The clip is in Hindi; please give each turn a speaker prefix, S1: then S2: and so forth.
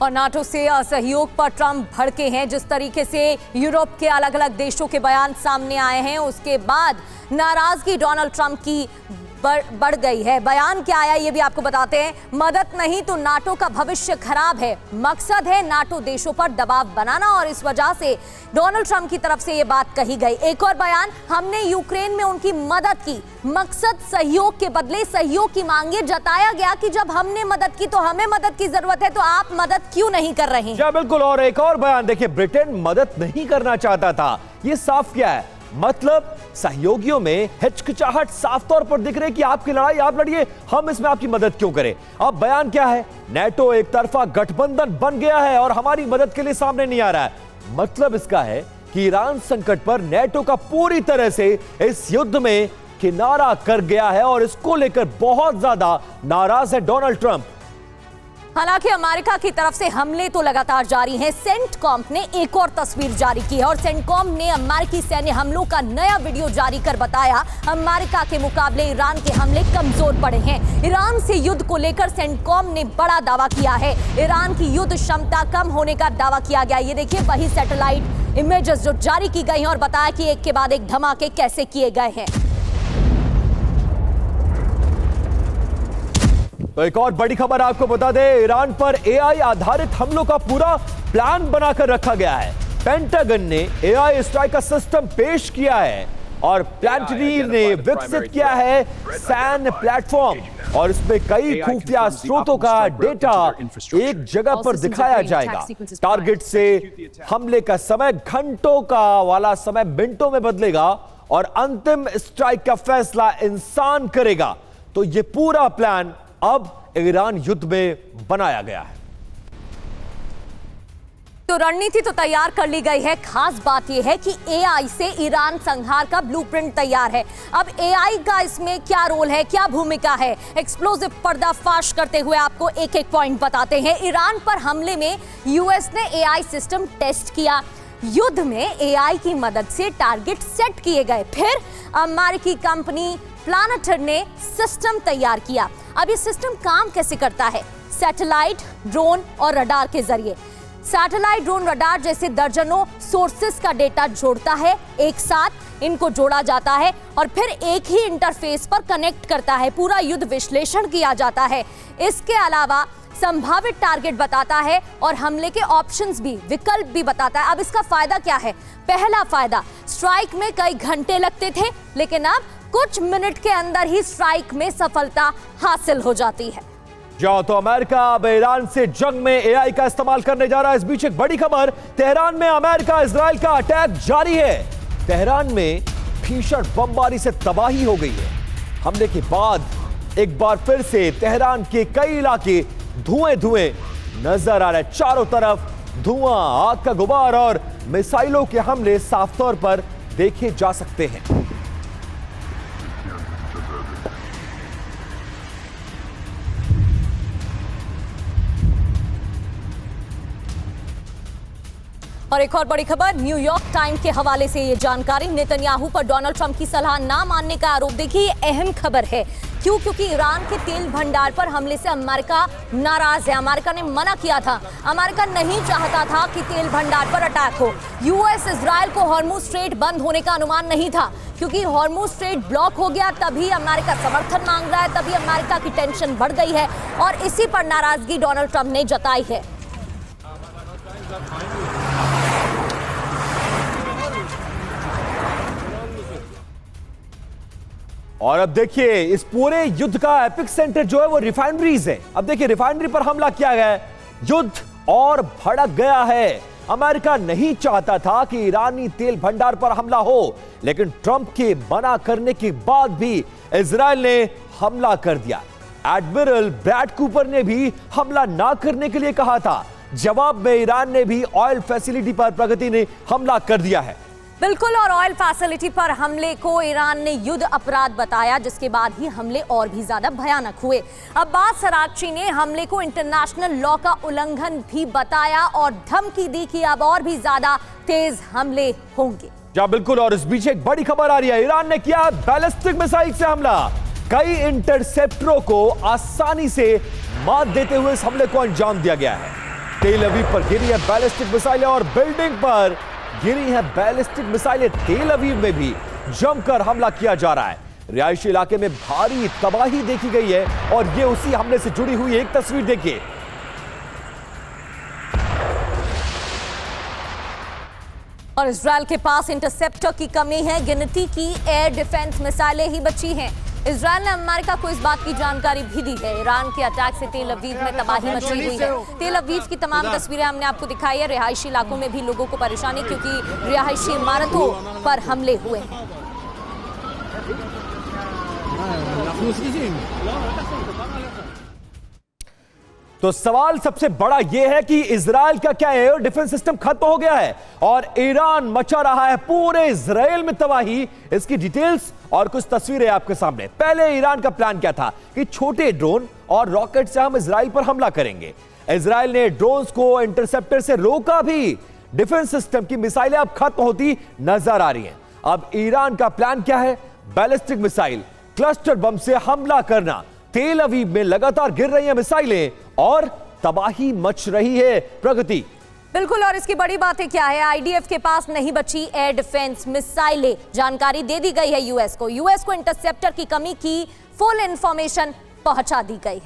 S1: और नाटो से असहयोग पर ट्रंप भड़के हैं। जिस तरीके से यूरोप के अलग अलग देशों के बयान सामने आए हैं, उसके बाद नाराजगी डोनाल्ड ट्रंप की बढ़ गई है। बयान क्या आया ये भी आपको बताते हैं। मदद नहीं तो नाटो का भविष्य खराब है। मकसद है नाटो देशों पर दबाव बनाना और इस वजह से डोनाल्ड ट्रंप की तरफ से ये बात कही गई। एक और बयान, हमने यूक्रेन में उनकी मदद की, मकसद सहयोग के बदले सहयोग की मांगे। जताया गया कि जब हमने मदद की तो हमें मदद की जरूरत है, तो आप मदद क्यों नहीं कर रहे हैं?
S2: जी बिल्कुल। और एक और बयान देखिए, ब्रिटेन मदद नहीं करना चाहता था। ये साफ क्या है, मतलब सहयोगियों में हिचकिचाहट साफ तौर पर दिख रही कि आपकी लड़ाई आप लड़िए, हम इसमें आपकी मदद क्यों करें। अब बयान क्या है, नेटो एक तरफा गठबंधन बन गया है और हमारी मदद के लिए सामने नहीं आ रहा है। मतलब इसका है कि ईरान संकट पर नेटो का पूरी तरह से इस युद्ध में किनारा कर गया है और इसको लेकर बहुत ज्यादा नाराज है डोनाल्ड ट्रंप।
S1: हालांकि अमेरिका की तरफ से हमले तो लगातार जारी हैं। सेंटकॉम ने एक और तस्वीर जारी की है और सेंटकॉम ने अमेरिकी सैन्य हमलों का नया वीडियो जारी कर बताया, अमेरिका के मुकाबले ईरान के हमले कमजोर पड़े हैं। ईरान से युद्ध को लेकर सेंटकॉम ने बड़ा दावा किया है। ईरान की युद्ध क्षमता कम होने का दावा किया गया। ये देखिए वही सैटेलाइट इमेजेस जो जारी की गई हैं और बताया कि एक के बाद एक धमाके कैसे किए गए हैं।
S2: तो एक और बड़ी खबर आपको बता दें, ईरान पर एआई आधारित हमलों का पूरा प्लान बनाकर रखा गया है। पेंटागन ने एआई स्ट्राइक का सिस्टम पेश किया है और प्लांटरी ने विकसित किया है सैन प्लेटफॉर्म और इसमें कई खुफिया स्रोतों का डेटा एक जगह पर दिखाया जाएगा। टारगेट से हमले का समय घंटों का वाला समय मिनटों में बदलेगा और अंतिम स्ट्राइक का फैसला इंसान करेगा। तो ये पूरा प्लान अब ईरान युद्ध में बनाया गया है।
S1: तो रणनीति तो तैयार कर ली गई है। खास बात यह है कि एआई से ईरान संहार का ब्लूप्रिंट तैयार है। अब एआई का इसमें क्या रोल है, क्या भूमिका है, एक्सप्लोसिव पर्दाफाश करते हुए आपको एक एक पॉइंट बताते हैं। ईरान पर हमले में यूएस ने एआई सिस्टम टेस्ट किया। युद्ध में एआई की मदद से टारगेट सेट किए गए। फिर अमेरिकी कंपनी प्लानेटर ने सिस्टम तैयार किया। अब ये सिस्टम काम कैसे करता है? सैटेलाइट, ड्रोन और रडार के जरिए। सैटेलाइट, ड्रोन, रडार जैसे दर्जनों सोर्सेस का डेटा जोड़ता है, एक साथ इनको जोड़ा जाता है और फिर एक ही इंटरफेस पर कनेक्ट करता है। पूरा युद्ध विश्लेषण किया जाता है। इसके अलावा संभावित टारगेट बताता है और हमले के ऑप्शंस भी, विकल्प भी बताता है। अब इसका फायदा क्या है? पहला फायदा, स्ट्राइक में कई घंटे लगते थे, लेकिन अब कुछ मिनट के अंदर ही स्ट्राइक में सफलता हासिल हो जाती है।
S2: जाओ तो अमेरिका अब ईरान से जंग में एआई का इस्तेमाल करने जा रहा है। इस बीच एक बड़ी खबर, तेहरान में अमेरिका इजराइल का अटैक जारी है। तेहरान में भीषण बमबारी से तबाही हो गई है। हमले के बाद एक बार फिर से तेहरान के कई इलाके धुएं धुएं नजर आ रहे हैं। चारों तरफ धुआं, आग का गुबार और मिसाइलों के हमले साफ तौर पर देखे जा सकते हैं।
S1: और एक और बड़ी खबर, न्यूयॉर्क टाइम्स के हवाले से ये जानकारी, नेतन्याहू पर डोनाल्ड ट्रंप की सलाह ना मानने का आरोप। देखिए ये अहम खबर है। क्यों? क्योंकि ईरान के तेल भंडार पर हमले से अमेरिका नाराज है। अमेरिका ने मना किया था। अमेरिका नहीं चाहता था कि तेल भंडार पर अटैक हो। यूएस इजराइल को हॉर्मुज स्ट्रेट बंद होने का अनुमान नहीं था, क्योंकि हॉर्मुज स्ट्रेट ब्लॉक हो गया तभी अमेरिका समर्थन मांग रहा है, तभी अमेरिका की टेंशन बढ़ गई है और इसी पर नाराजगी डोनाल्ड ट्रंप ने जताई है।
S2: और अब देखिए इस पूरे युद्ध का एपिक सेंटर जो है वो रिफाइनरीज है। अब देखिए रिफाइनरी पर हमला किया गया है, युद्ध और भड़क गया है। अमेरिका नहीं चाहता था कि ईरानी तेल भंडार पर हमला हो, लेकिन ट्रंप के मना करने के बाद भी इजराइल ने हमला कर दिया। एडमिरल ब्रैड कूपर ने भी हमला ना करने के लिए कहा था। जवाब में ईरान ने भी ऑयल फैसिलिटी पर प्रगति ने हमला कर दिया है।
S1: बिल्कुल, और ऑयल फैसिलिटी पर हमले को ईरान ने युद्ध अपराध बताया, जिसके बाद ही हमले और भी ज्यादा भयानक हुए। अब्बास अरागची ने हमले को इंटरनेशनल लॉ का उल्लंघन भी बताया और धमकी दी कि अब और भी ज्यादा तेज हमले होंगे।
S2: जी बिल्कुल। और इस बीच एक बड़ी खबर आ रही है, ईरान ने किया बैलिस्टिक मिसाइल से हमला। कई इंटरसेप्टरों को आसानी से मात देते हुए इस हमले को अंजाम दिया गया है। तेल अवीव पर गिरी है बैलिस्टिक मिसाइलें और बिल्डिंग पर गिरी है बैलिस्टिक मिसाइलें। तेल अवीव में भी जमकर हमला किया जा रहा है। रिहायशी इलाके में भारी तबाही देखी गई है और ये उसी हमले से जुड़ी हुई एक तस्वीर देखिए।
S1: और इजरायल के पास इंटरसेप्टर की कमी है, गिनती की एयर डिफेंस मिसाइलें ही बची हैं। इजरायल ने अमेरिका को इस बात की जानकारी भी दी है। ईरान के अटैक से तेल अवीव में तबाही मची हुई है। तेल अवीव की तमाम तस्वीरें हमने आपको दिखाई है। रिहायशी इलाकों में भी लोगों को परेशानी, क्योंकि रिहायशी इमारतों पर हमले हुए हैं।
S2: तो सवाल सबसे बड़ा यह है कि इजराइल का क्या एयर डिफेंस सिस्टम खत्म हो गया है और ईरान मचा रहा है पूरे इजराइल में तबाही। इसकी डिटेल्स और कुछ तस्वीरें आपके सामने। पहले ईरान का प्लान क्या था कि छोटे ड्रोन और रॉकेट से हम इजराइल पर हमला करेंगे। इजराइल ने ड्रोन्स को इंटरसेप्टर से रोका भी। डिफेंस सिस्टम की मिसाइलें अब खत्म होती नजर आ रही हैं। अब ईरान का प्लान क्या है? बैलिस्टिक मिसाइल, क्लस्टर बम से हमला करना। तेल अवीव में लगातार गिर रही हैं मिसाइलें और तबाही मच रही है। प्रगति
S1: बिल्कुल, और इसकी बड़ी बात है क्या है? आईडीएफ के पास नहीं बची एयर डिफेंस मिसाइलें। जानकारी दे दी गई है यूएस को। यूएस को इंटरसेप्टर की कमी की फुल इंफॉर्मेशन पहुंचा दी गई है।